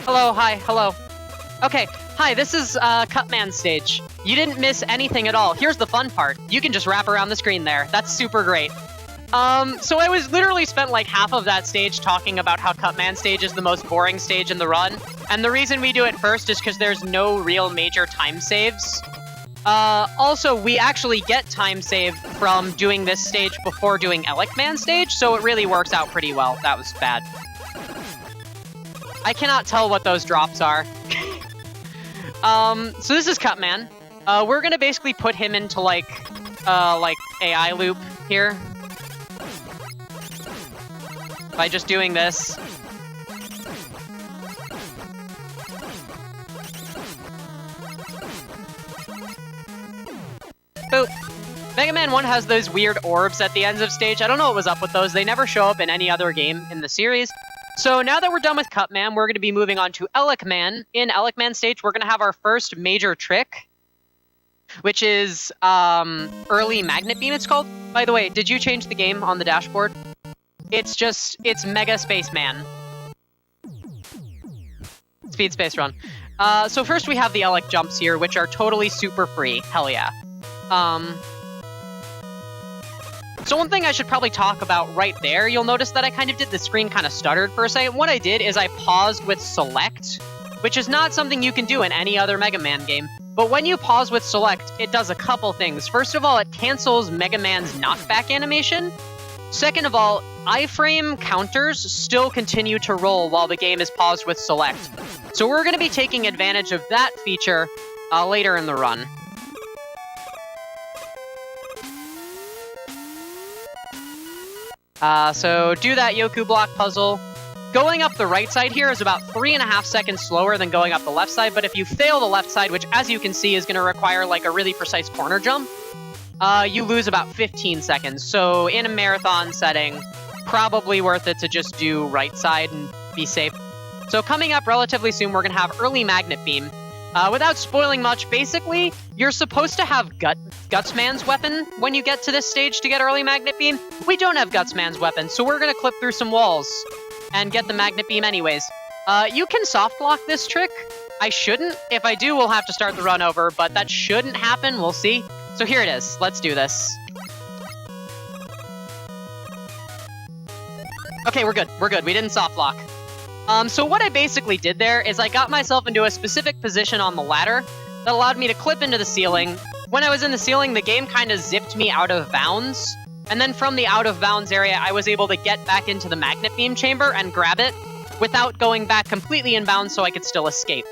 Hello, hi, hello. Okay, hi, this is Cutman stage. You didn't miss anything at all. Here's the fun part. You can just wrap around the screen there. That's super great. So I was literally spent like half of that stage talking about how Cutman stage is the most boring stage in the run. And the reason we do it first is because there's no real major time saves. Also, we actually get time saved from doing this stage before doing Elecman stage, so it really works out pretty well. That was bad. I cannot tell what those drops are. So this is Cutman. We're gonna basically put him into like AI loop here. By just doing this. Boop. Mega Man 1 has those weird orbs at the ends of stage. I don't know what was up with those. They never show up in any other game in the series. So now that we're done with Cutman, we're going to be moving on to Elecman. In Elecman stage, we're going to have our first major trick, which is early magnet beam, it's called. By the way, did you change the game on the dashboard? It's Mega Spaceman. Speed Space Run. So first we have the Elec jumps here, which are totally super free. Hell yeah. So one thing I should probably talk about right there, you'll notice that I kind of did the screen kind of stuttered for a second. What I did is I paused with select, which is not something you can do in any other Mega Man game. But when you pause with select, it does a couple things. First of all, it cancels Mega Man's knockback animation. Second of all, iframe counters still continue to roll while the game is paused with select. So we're going to be taking advantage of that feature later in the run. So do that Yoku block puzzle. Going up the right side here is about 3.5 seconds slower than going up the left side, but if you fail the left side, which as you can see is going to require like a really precise corner jump, you lose about 15 seconds. So in a marathon setting, probably worth it to just do right side and be safe. So coming up relatively soon, we're going to have early magnet beam. Without spoiling much, basically, you're supposed to have Gutsman's weapon when you get to this stage to get early magnet beam. We don't have Gutsman's weapon, so we're going to clip through some walls and get the magnet beam anyways. You can soft block this trick. I shouldn't. If I do, we'll have to start the run over, but that shouldn't happen. We'll see. So here it is. Let's do this. Okay, we're good. We're good. We didn't soft block. So what I basically did there is I got myself into a specific position on the ladder that allowed me to clip into the ceiling. When I was in the ceiling, the game kind of zipped me out of bounds. And then from the out of bounds area, I was able to get back into the magnet beam chamber and grab it without going back completely in bounds so I could still escape.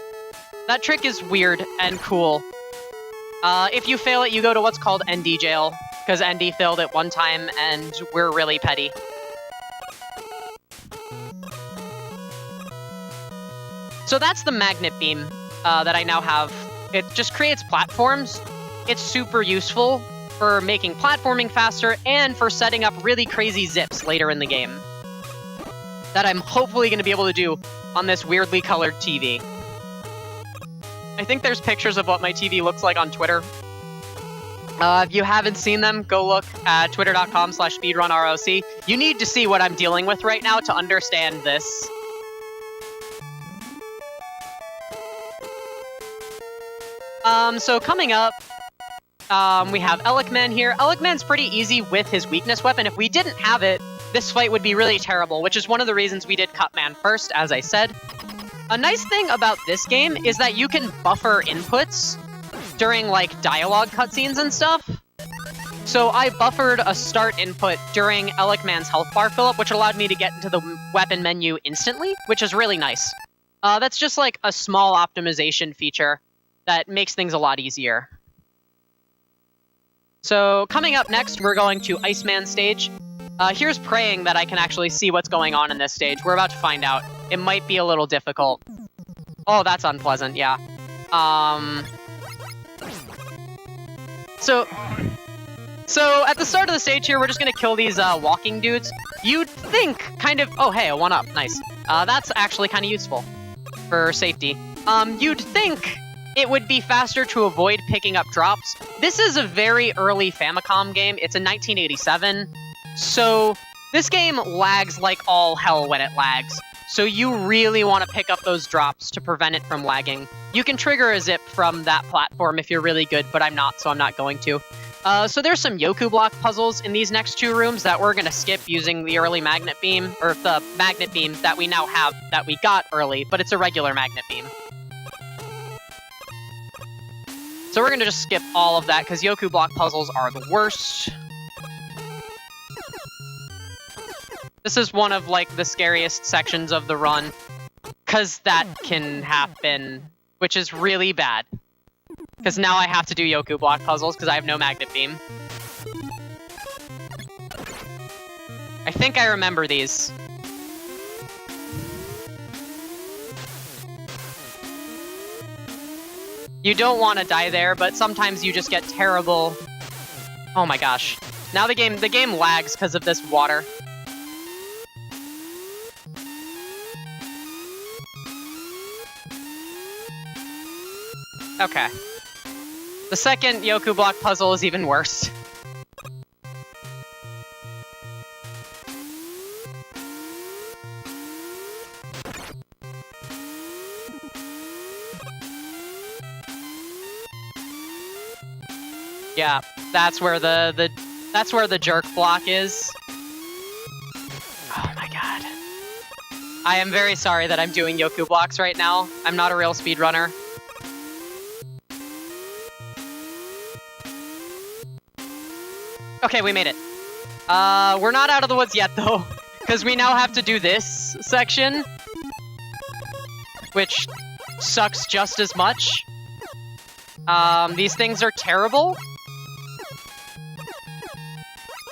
That trick is weird and cool. If you fail it, you go to what's called ND jail, because ND failed it one time and we're really petty. So that's the magnet beam that I now have. It just creates platforms. It's super useful for making platforming faster and for setting up really crazy zips later in the game that I'm hopefully going to be able to do on this weirdly colored TV. I think there's pictures of what my TV looks like on Twitter. If you haven't seen them, go look at twitter.com/speedrunroc. You need to see what I'm dealing with right now to understand this. So coming up, we have Elecman here. Elecman's pretty easy with his weakness weapon. If we didn't have it, this fight would be really terrible, which is one of the reasons we did Cutman first, as I said. A nice thing about this game is that you can buffer inputs during, like, dialogue cutscenes and stuff. So I buffered a start input during Elecman's health bar fill-up, which allowed me to get into the weapon menu instantly, which is really nice. That's just, like, a small optimization feature that makes things a lot easier. So, coming up next, we're going to Iceman stage. Here's praying that I can actually see what's going on in this stage. We're about to find out. It might be a little difficult. Oh, that's unpleasant, yeah. So at the start of the stage here, we're just gonna kill these walking dudes. You'd think, kind of... Oh, hey, a 1-up, nice. That's actually kind of useful for safety. You'd think it would be faster to avoid picking up drops. This is a very early Famicom game. It's in 1987. So this game lags like all hell when it lags. So you really want to pick up those drops to prevent it from lagging. You can trigger a zip from that platform if you're really good, but I'm not, so I'm not going to. So there's some Yoku block puzzles in these next 2 rooms that we're going to skip using the early magnet beam, or the magnet beam that we now have that we got early, but it's a regular magnet beam. So we're going to just skip all of that, because Yoku block puzzles are the worst. This is one of, like, the scariest sections of the run, because that can happen, which is really bad. Because now I have to do Yoku block puzzles, because I have no magnet beam. I think I remember these. You don't want to die there, but sometimes you just get terrible... Oh my gosh. Now the game lags because of this water. Okay. The second Yoku block puzzle is even worse. Yeah, that's where the jerk block is. Oh my god. I am very sorry that I'm doing Yoku blocks right now. I'm not a real speedrunner. Okay, we made it. We're not out of the woods yet, though, because we now have to do this section, which sucks just as much. These things are terrible.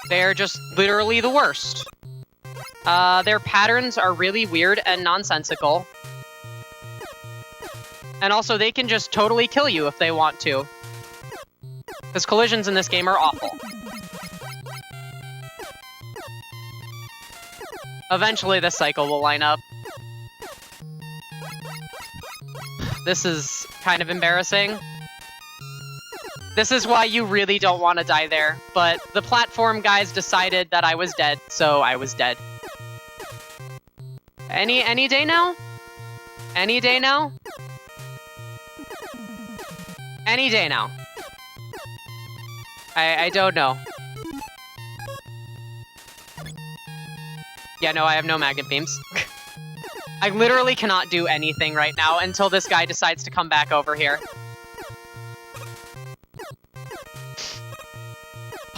They're just literally the worst. Their patterns are really weird and nonsensical. And also, they can just totally kill you if they want to. Because collisions in this game are awful. Eventually, this cycle will line up. This is kind of embarrassing. This is why you really don't want to die there, but the platform guys decided that I was dead, so I was dead. Any day now? Any day now? Any day now. I don't know. Yeah, no, I have no magnet beams. I literally cannot do anything right now until this guy decides to come back over here.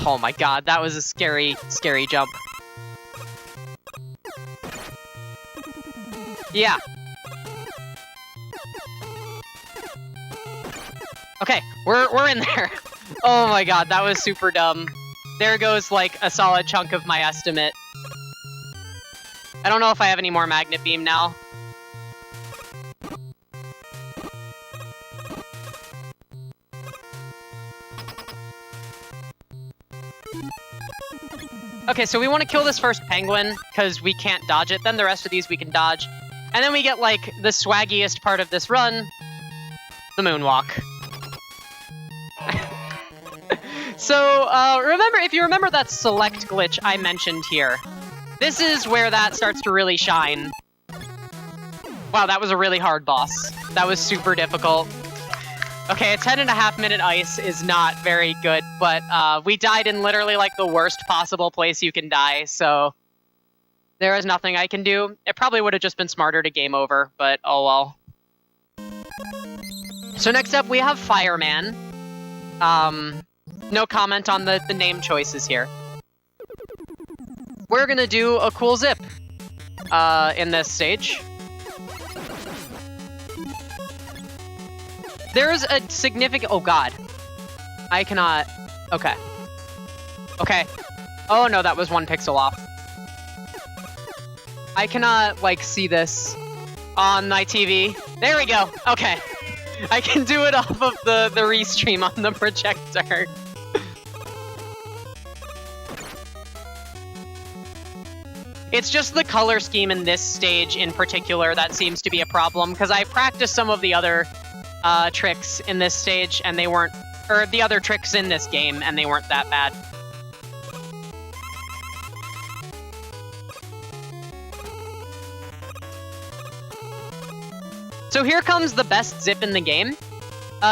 Oh my god, that was a scary, scary jump. Yeah. Okay, we're in there. Oh my god, that was super dumb. There goes, like, a solid chunk of my estimate. I don't know if I have any more magnet beam now. Okay, so we want to kill this first penguin, because we can't dodge it. Then the rest of these we can dodge. And then we get, like, the swaggiest part of this run, the moonwalk. So, if you remember that select glitch I mentioned here, this is where that starts to really shine. Wow, that was a really hard boss. That was super difficult. Okay, a 10.5-minute ice is not very good, but we died in literally, like, the worst possible place you can die, so there is nothing I can do. It probably would have just been smarter to game over, but oh well. So next up, we have Fireman. No comment on the name choices here. We're gonna do a cool zip in this stage. There's a significant... Oh, God. I cannot... Okay. Okay. Oh, no, that was 1 pixel off. I cannot, like, see this on my TV. There we go. Okay. I can do it off of the restream on the projector. It's just the color scheme in this stage in particular that seems to be a problem, because I practiced some of the other tricks in this stage, and they weren't... Or the other tricks in this game, and they weren't that bad. So here comes the best zip in the game.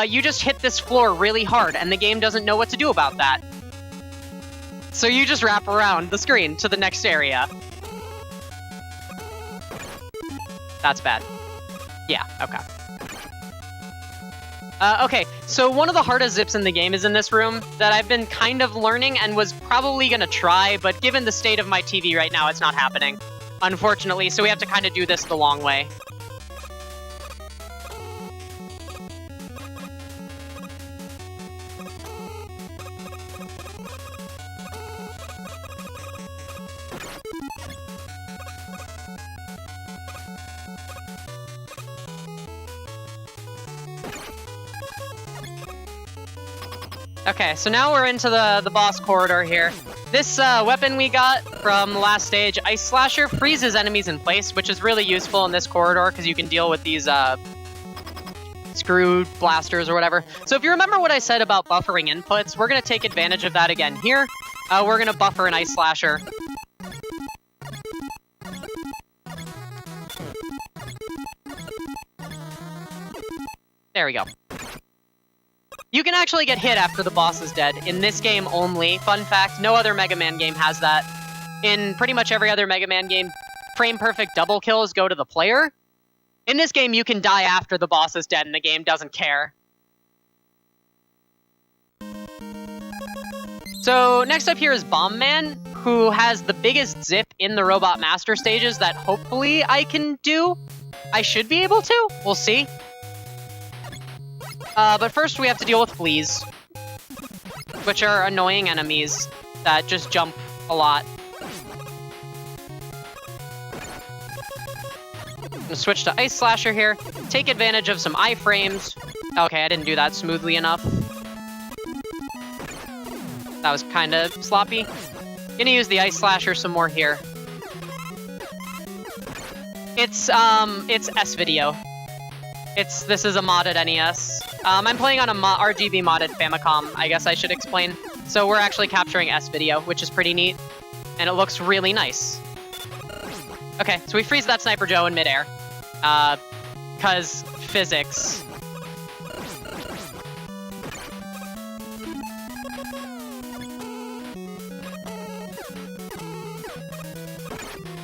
You just hit this floor really hard, and the game doesn't know what to do about that. So you just wrap around the screen to the next area. That's bad. Yeah, okay. Okay, so one of the hardest zips in the game is in this room that I've been kind of learning and was probably gonna try, but given the state of my TV right now, it's not happening, unfortunately, so we have to kind of do this the long way. Okay, so now we're into the boss corridor here. This weapon we got from the last stage, Ice Slasher, freezes enemies in place, which is really useful in this corridor because you can deal with these screw blasters or whatever. So if you remember what I said about buffering inputs, we're going to take advantage of that again here. We're going to buffer an Ice Slasher. There we go. You can actually get hit after the boss is dead. In this game only. Fun fact, no other Mega Man game has that. In pretty much every other Mega Man game, frame-perfect double kills go to the player. In this game, you can die after the boss is dead and the game doesn't care. So next up here is Bomb Man, who has the biggest zip in the Robot Master stages that hopefully I can do. I should be able to. We'll see. But first we have to deal with fleas, which are annoying enemies that just jump a lot. I'm gonna switch to Ice Slasher here, take advantage of some iframes. Okay, I didn't do that smoothly enough. That was kind of sloppy. Gonna use the Ice Slasher some more here. It's S-Video. This is a modded NES. I'm playing on a RGB modded Famicom, I guess I should explain. So we're actually capturing S-Video, which is pretty neat. And it looks really nice. Okay, so we freeze that Sniper Joe in midair. 'Cause physics.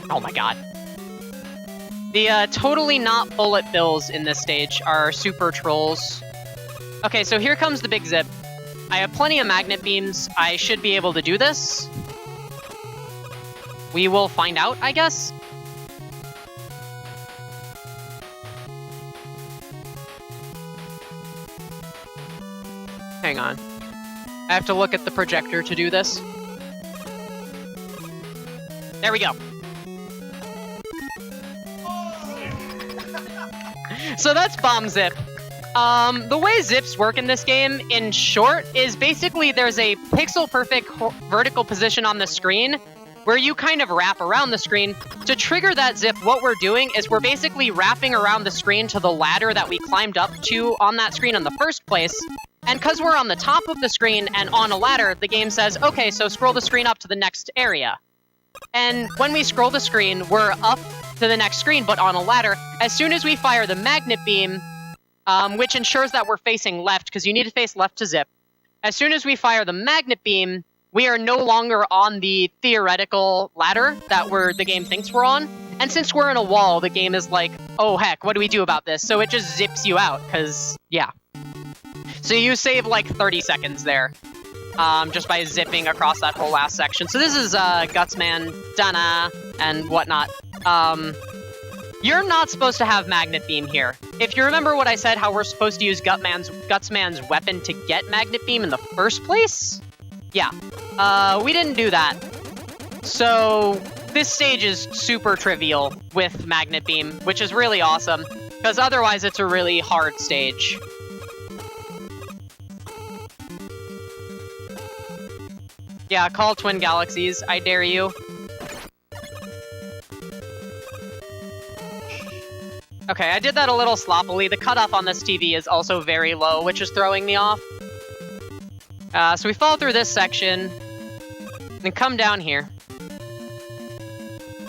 Oh my god. The totally not bullet bills in this stage are super trolls. Okay, so here comes the big zip. I have plenty of magnet beams. I should be able to do this. We will find out, I guess. Hang on. I have to look at the projector to do this. There we go. So that's Bomb Zip. The way zips work in this game, in short, is basically there's a pixel-perfect vertical position on the screen where you kind of wrap around the screen. To trigger that zip, what we're doing is we're basically wrapping around the screen to the ladder that we climbed up to on that screen in the first place. And because we're on the top of the screen and on a ladder, the game says, okay, so scroll the screen up to the next area. And when we scroll the screen, we're up to the next screen, but on a ladder. As soon as we fire the magnet beam, which ensures that we're facing left, because you need to face left to zip. As soon as we fire the magnet beam, we are no longer on the theoretical ladder that the game thinks we're on. And since we're in a wall, the game is like, oh heck, what do we do about this? So it just zips you out, because, yeah. So you save like 30 seconds there, just by zipping across that whole last section. So this is Gutsman, Dana, and whatnot. You're not supposed to have Magnet Beam here. If you remember what I said, how we're supposed to use Gutsman's weapon to get Magnet Beam in the first place? Yeah, we didn't do that. So this stage is super trivial with Magnet Beam, which is really awesome, because otherwise it's a really hard stage. Yeah, call Twin Galaxies, I dare you. Okay, I did that a little sloppily. The cutoff on this TV is also very low, which is throwing me off. So we fall through this section, and come down here.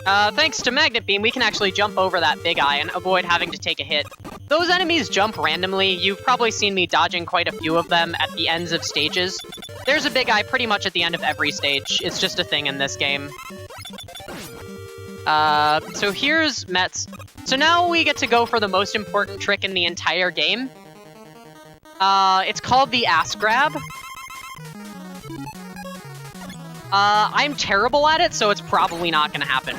Thanks to Magnet Beam, we can actually jump over that big eye and avoid having to take a hit. Those enemies jump randomly. You've probably seen me dodging quite a few of them at the ends of stages. There's a big eye pretty much at the end of every stage. It's just a thing in this game. So here's Mets. So now we get to go for the most important trick in the entire game. It's called the ass grab. I'm terrible at it, so it's probably not gonna happen.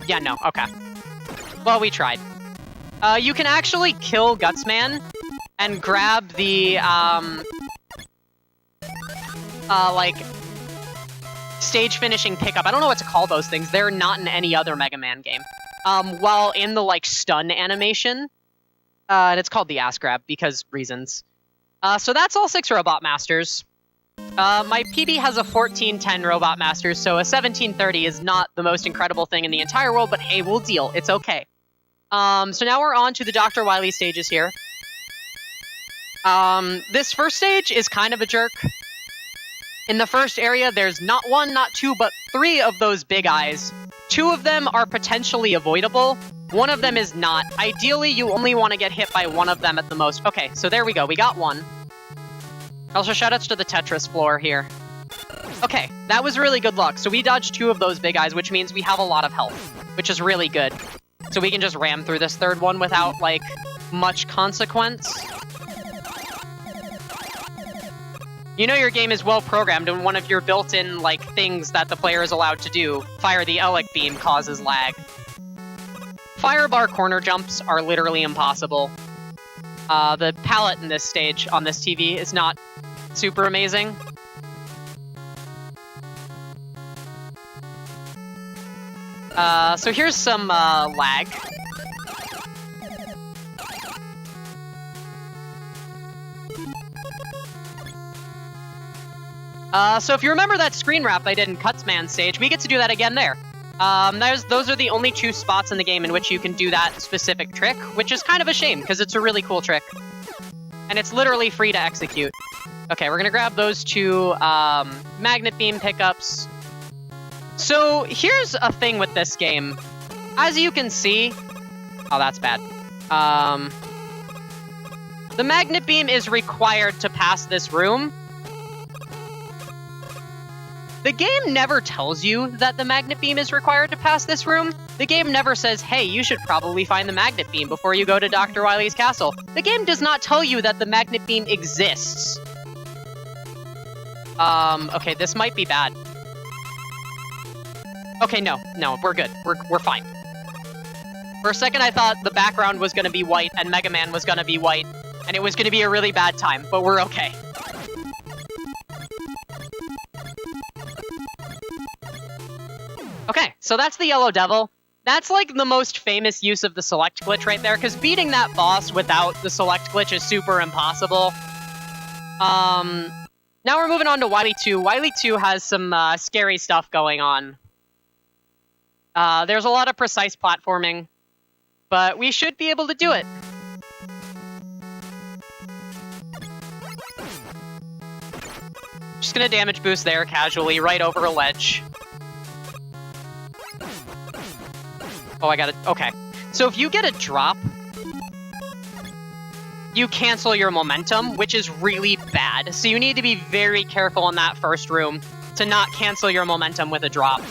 Yeah, no, okay. Well, we tried. You can actually kill Gutsman and grab the, like, stage finishing pickup. I don't know what to call those things. They're not in any other Mega Man game. While in the, like, stun animation. And it's called the ass grab because reasons. So that's all 6 Robot Masters. My PB has a 1410 Robot Masters, so a 1730 is not the most incredible thing in the entire world, but hey, we'll deal. It's okay. So now we're on to the Dr. Wily stages here. This first stage is kind of a jerk. In the first area, there's not 1, not 2, but 3 of those big eyes. 2 of them are potentially avoidable. 1 of them is not. Ideally, you only want to get hit by 1 of them at the most. Okay, so there we go. We got 1. Also, shoutouts to the Tetris floor here. Okay, that was really good luck. So we dodged 2 of those big eyes, which means we have a lot of health, which is really good. So we can just ram through this third one without, like, much consequence. You know your game is well programmed, and one of your built-in, like, things that the player is allowed to do, fire the Elec Beam, causes lag. Firebar corner jumps are literally impossible. The palette in this stage on this TV is not super amazing. So here's some lag. So if you remember that screen wrap I did in Cutsman stage, we get to do that again there. Those are the only 2 spots in the game in which you can do that specific trick, which is kind of a shame, because it's a really cool trick. And it's literally free to execute. Okay, we're gonna grab those 2 Magnet Beam pickups. So here's a thing with this game. As you can see... Oh, that's bad. The Magnet Beam is required to pass this room. The game never tells you that the Magnet Beam is required to pass this room. The game never says, hey, you should probably find the Magnet Beam before you go to Dr. Wily's castle. The game does not tell you that the Magnet Beam exists. Okay, this might be bad. Okay, no, we're good. We're fine. For a second, I thought the background was gonna be white and Mega Man was gonna be white, and it was gonna be a really bad time, but we're okay. Okay, so that's the Yellow Devil. That's like the most famous use of the select glitch right there, because beating that boss without the select glitch is super impossible. Now we're moving on to Wily 2. Wily 2 has some scary stuff going on. There's a lot of precise platforming, but we should be able to do it. Just gonna damage boost there casually, right over a ledge. Oh, I got it. Okay. So if you get a drop, you cancel your momentum, which is really bad. So you need to be very careful in that first room to not cancel your momentum with a drop.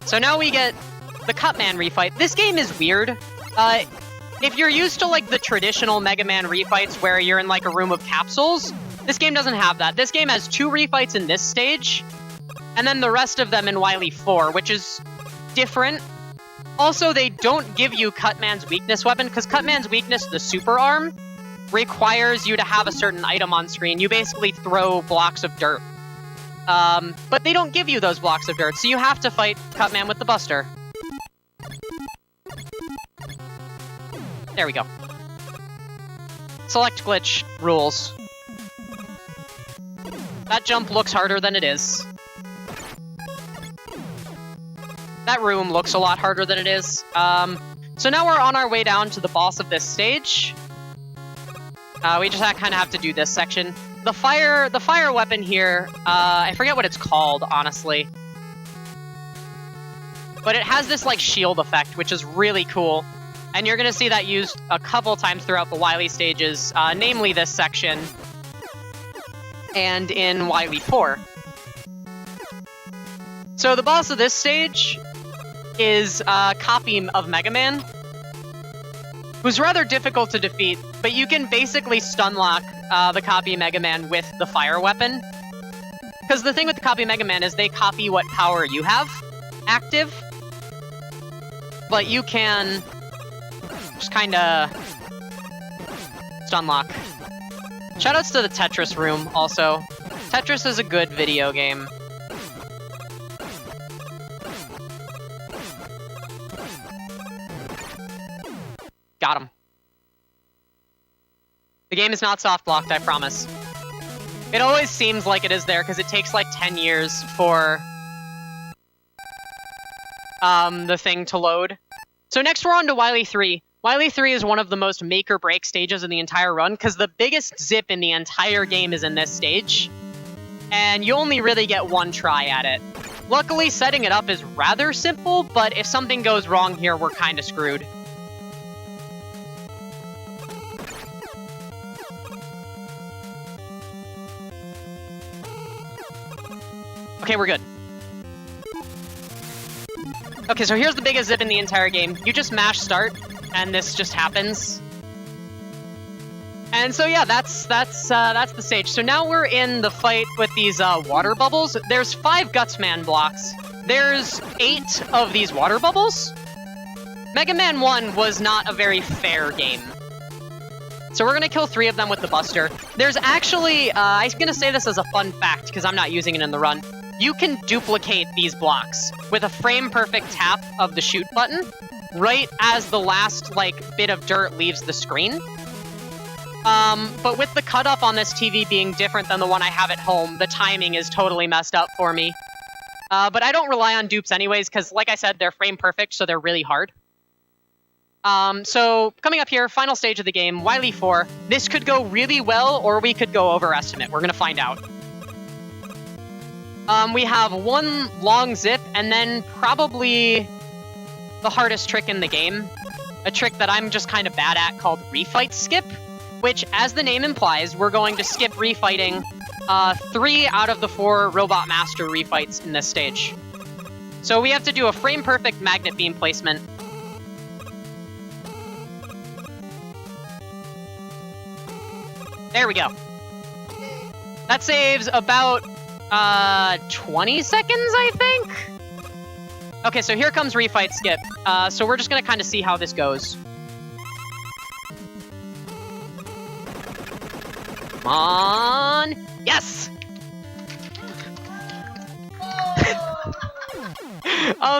So now we get the Cutman refight. This game is weird. if you're used to, like, the traditional Mega Man refights where you're in, like, a room of capsules, this game doesn't have that. This game has 2 refights in this stage, and then the rest of them in Wily 4, which is different. Also, they don't give you Cutman's weakness weapon, because Cutman's weakness, the super arm, requires you to have a certain item on screen. You basically throw blocks of dirt. But they don't give you those blocks of dirt, so you have to fight Cutman with the Buster. There we go. Select glitch rules. That jump looks harder than it is. That room looks a lot harder than it is. So now we're on our way down to the boss of this stage. We just kind of have to do this section. The fire weapon here, I forget what it's called, honestly. But it has this, like, shield effect, which is really cool. And you're going to see that used a couple times throughout the Wily stages, namely this section, and in Wily 4. So the boss of this stage is a copy of Mega Man, who's rather difficult to defeat, but you can basically stunlock the copy Mega Man with the fire weapon. Because the thing with the copy Mega Man is they copy what power you have active, but you can just kinda stunlock. Shoutouts to the Tetris room, also. Tetris is a good video game. Got him. The game is not soft-locked, I promise. It always seems like it is there, because it takes like 10 years for the thing to load. So next we're on to Wily 3. Wily 3 is one of the most make-or-break stages in the entire run, because the biggest zip in the entire game is in this stage, and you only really get one try at it. Luckily, setting it up is rather simple, but if something goes wrong here, we're kinda screwed. Okay, we're good. Okay, so here's the biggest zip in the entire game. You just mash start, and this just happens. And so yeah, that's the stage. So now we're in the fight with these water bubbles. There's 5 Gutsman blocks. There's 8 of these water bubbles. Mega Man 1 was not a very fair game. So we're gonna kill 3 of them with the Buster. There's actually, I'm gonna say this as a fun fact, because I'm not using it in the run. You can duplicate these blocks with a frame-perfect tap of the shoot button right as the last, like, bit of dirt leaves the screen. But with the cutoff on this TV being different than the one I have at home, the timing is totally messed up for me. But I don't rely on dupes anyways, because, like I said, they're frame-perfect, so they're really hard. So, coming up here, final stage of the game, Wily 4. This could go really well, or we could go overestimate. We're gonna find out. We have one long zip, and then probably the hardest trick in the game. A trick that I'm just kind of bad at called Refight Skip, which, as the name implies, we're going to skip refighting 3 out of the 4 Robot Master refights in this stage. So we have to do a frame-perfect magnet beam placement. There we go. That saves about 20 seconds, I think? Okay, so here comes Refight Skip. So we're just gonna kind of see how this goes. Come on! Yes!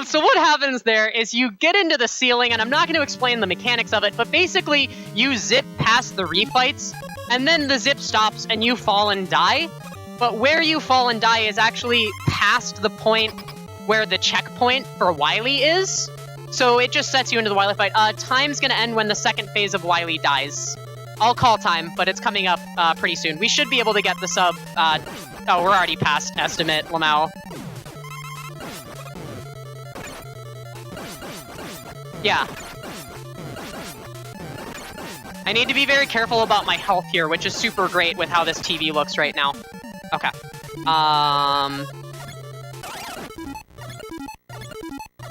So what happens there is you get into the ceiling, and I'm not going to explain the mechanics of it, but basically you zip past the refights, and then the zip stops and you fall and die. But where you fall and die is actually past the point where the checkpoint for Wily is. So it just sets you into the Wily fight. Time's gonna end when the second phase of Wily dies. I'll call time, but it's coming up pretty soon. We should be able to get the sub... oh, we're already past estimate, Lamau. Yeah. I need to be very careful about my health here, which is super great with how this TV looks right now. Okay.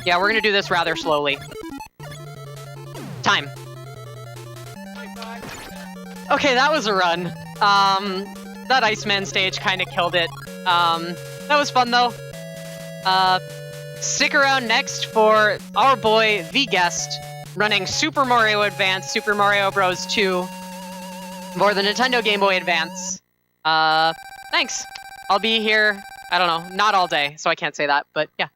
Yeah, we're gonna do this rather slowly. Time. Okay, that was a run. That Iceman stage kind of killed it. That was fun though. Stick around next for our boy, the guest, running Super Mario Advance, Super Mario Bros. 2 for the Nintendo Game Boy Advance. Thanks. I'll be here, I don't know, not all day, so I can't say that, but yeah.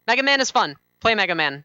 Mega Man is fun. Play Mega Man.